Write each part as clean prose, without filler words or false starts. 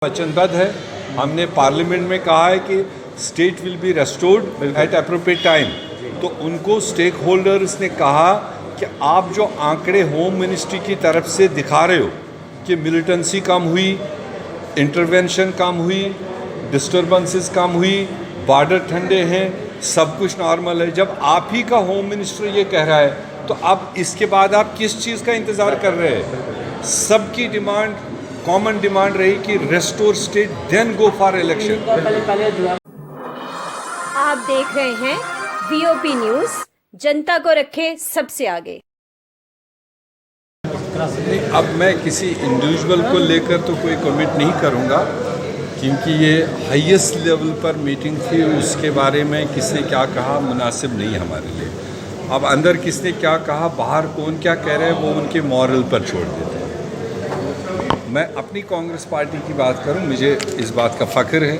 वचनबद्ध है। हमने पार्लियामेंट में कहा है कि state will be restored eight appropriate time. तो उनको स्टेक होल्डर्स ने कहा कि आप जो आंकड़े होम मिनिस्ट्री की तरफ से दिखा रहे हो कि मिलिटेंसी कम हुई, इंटरवेंशन कम हुई, डिस्टर्बेंसेस कम हुई, बॉर्डर ठंडे हैं, सब कुछ नॉर्मल है, जब आप ही का होम मिनिस्टर ये कह रहा है तो अब इसके बाद आप किस चीज़ का इंतज़ार कर रहे हैं? सबकी डिमांड, कॉमन डिमांड रही कि restore state then go for election. आप देख रहे हैं वीओपी न्यूज़, जनता को रखे सबसे आगे। अब मैं किसी इंडिविजुअल को लेकर तो कोई कमेंट नहीं करूंगा, क्योंकि ये हाईएस्ट लेवल पर मीटिंग थी, उसके बारे में किसने क्या कहा मुनासिब नहीं हमारे लिए। अब अंदर किसने क्या कहा, बाहर कौन क्या कह रहे हैं, वो उनके मॉरल पर छोड़ देते हैं। मैं अपनी कांग्रेस पार्टी की बात करूं, मुझे इस बात का फ़ख्र है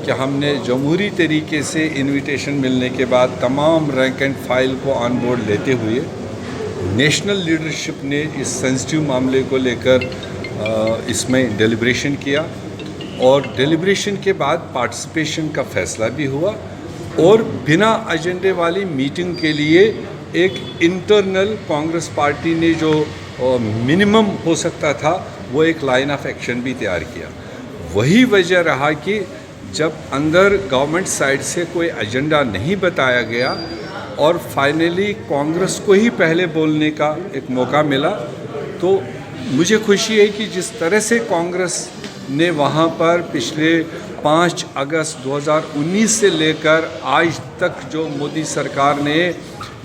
कि हमने जमहूरी तरीके से इनविटेशन मिलने के बाद तमाम रैंक एंड फाइल को ऑन बोर्ड लेते हुए नेशनल लीडरशिप ने इस सेंसिटिव मामले को लेकर इसमें डेलिब्रेशन किया और डेलिब्रेशन के बाद पार्टिसिपेशन का फैसला भी हुआ और बिना एजेंडे वाली मीटिंग के लिए एक इंटरनल कांग्रेस पार्टी ने जो मिनिमम हो सकता था वो एक लाइन ऑफ एक्शन भी तैयार किया। वही वजह रहा कि जब अंदर गवर्नमेंट साइड से कोई एजेंडा नहीं बताया गया और फाइनली कांग्रेस को ही पहले बोलने का एक मौका मिला, तो मुझे खुशी है कि जिस तरह से कांग्रेस ने वहाँ पर पिछले 5 अगस्त 2019 से लेकर आज तक जो मोदी सरकार ने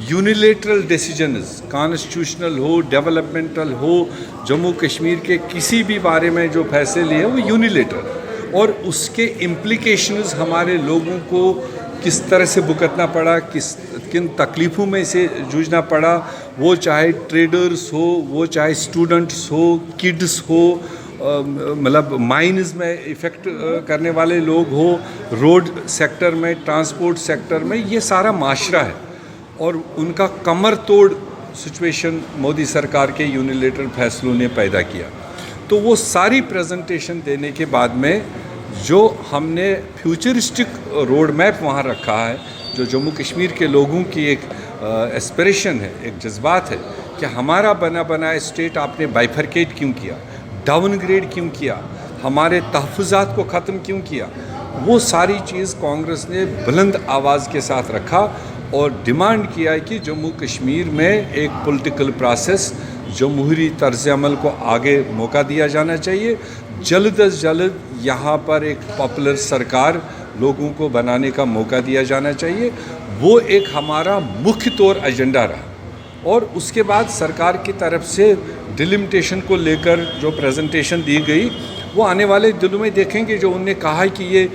यूनिलेटरल डिसीजंस, कॉन्स्टिट्यूशनल हो, डेवलपमेंटल हो, जम्मू कश्मीर के किसी भी बारे में जो फैसले लिए वो यूनिलेटरल, और उसके इम्प्लिकेशंस हमारे लोगों को किस तरह से भुगतना पड़ा, किन तकलीफ़ों में से जूझना पड़ा, वो चाहे ट्रेडर्स हो, वो चाहे स्टूडेंट्स हो, किड्स हो, मतलब माइंस में इफ़ेक्ट करने वाले लोग हो, रोड सेक्टर में, ट्रांसपोर्ट सेक्टर में, ये सारा माशरा है और उनका कमर तोड़ सिचुएशन मोदी सरकार के यूनिलेटरल फैसलों ने पैदा किया। तो वो सारी प्रेजेंटेशन देने के बाद में जो हमने फ्यूचरिस्टिक रोड मैप वहाँ रखा है, जो जम्मू कश्मीर के लोगों की एक एस्पिरेशन है, एक जज्बात है कि हमारा बना बनाया स्टेट आपने बाइफरकेट क्यों किया, डाउनग्रेड क्यों किया, हमारे तहफ़्फ़ुज़ात को ख़त्म क्यों किया, वो सारी चीज़ कांग्रेस ने बुलंद आवाज़ के साथ रखा और डिमांड किया है कि जम्मू कश्मीर में एक पॉलिटिकल प्रोसेस, जमहूरी तर्ज़ अमल को आगे मौका दिया जाना चाहिए। जल्द अज जल्द यहाँ पर एक पॉपुलर सरकार लोगों को बनाने का मौका दिया जाना चाहिए। वो एक हमारा मुख्य तौर एजेंडा रहा और उसके बाद सरकार की तरफ से डिलिमिटेशन को लेकर जो प्रेजेंटेशन दी गई वो आने वाले दिनों में देखेंगे। जो उन्होंने कहा है कि ये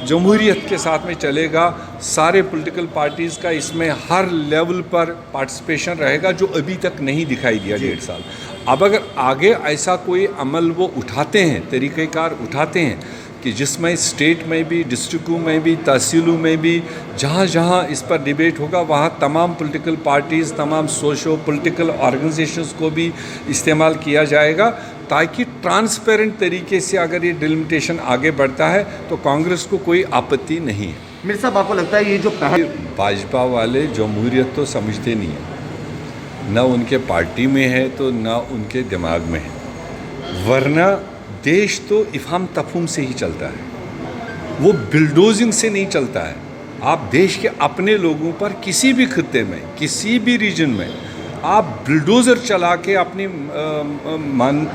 जमहूरियत के साथ में चलेगा, सारे पॉलिटिकल पार्टीज़ का इसमें हर लेवल पर पार्टिसिपेशन रहेगा, जो अभी तक नहीं दिखाई दिया 1.5 साल। अब अगर आगे ऐसा कोई अमल वो उठाते हैं, तरीक़ेकार उठाते हैं कि जिसमें स्टेट में भी, डिस्ट्रिक्टों में भी, तहसीलों में भी, जहाँ जहाँ इस पर डिबेट होगा वहाँ तमाम पॉलिटिकल पार्टीज़, तमाम सोशो पॉलिटिकल ऑर्गेनाइजेशंस को भी इस्तेमाल किया जाएगा, ताकि ट्रांसपेरेंट तरीके से अगर ये डिलिमिटेशन आगे बढ़ता है तो कांग्रेस को कोई आपत्ति नहीं है। मेरे साहब, आपको लगता है ये जो भाजपा वाले जमहूरियत तो समझते नहीं हैं, न उनके पार्टी में है तो न उनके दिमाग में है, वरना देश तो इफ़हाम तफहूम से ही चलता है, वो बिल्डोजिंग से नहीं चलता है। आप देश के अपने लोगों पर किसी भी खित्ते में, किसी भी रीजन में आप बिल्डोज़र चला के अपनी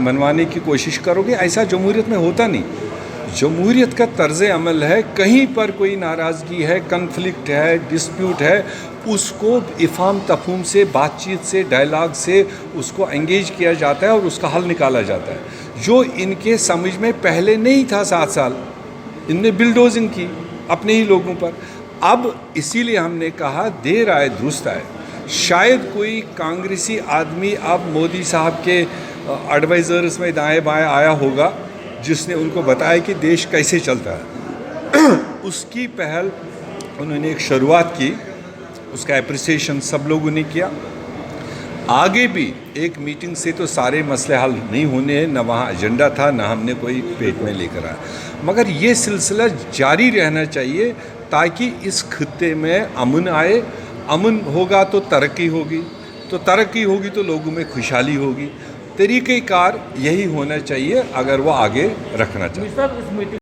मनवाने की कोशिश करोगे, ऐसा जमहूरियत में होता नहीं। जमहूरियत का तर्ज़ अमल है, कहीं पर कोई नाराज़गी है, कन्फ्लिक्ट है, डिस्प्यूट है, उसको इफ़हाम तफहूम से, बातचीत से, डायलॉग से उसको एंगेज किया जाता है और उसका हल निकाला जाता है, जो इनके समझ में पहले नहीं था। 7 साल इनने बिल्डोजिंग की अपने ही लोगों पर। अब इसीलिए हमने कहा देर आए दुरुस्त आए। शायद कोई कांग्रेसी आदमी अब मोदी साहब के एडवाइज़र्स में दाएं बाएं आया होगा, जिसने उनको बताया कि देश कैसे चलता है। उसकी पहल उन्होंने एक शुरुआत की, उसका एप्रिसिएशन सब लोगों ने किया। आगे भी एक मीटिंग से तो सारे मसले हल नहीं होने हैं, ना वहाँ एजेंडा था, ना हमने कोई पेट में लेकर आया, मगर ये सिलसिला जारी रहना चाहिए ताकि इस खित्ते में अमन आए। अमन होगा तो तरक्की होगी, तो तरक्की होगी तो लोगों में खुशहाली होगी। तरीक़ेकार यही होना चाहिए अगर वो आगे रखना चाहिए।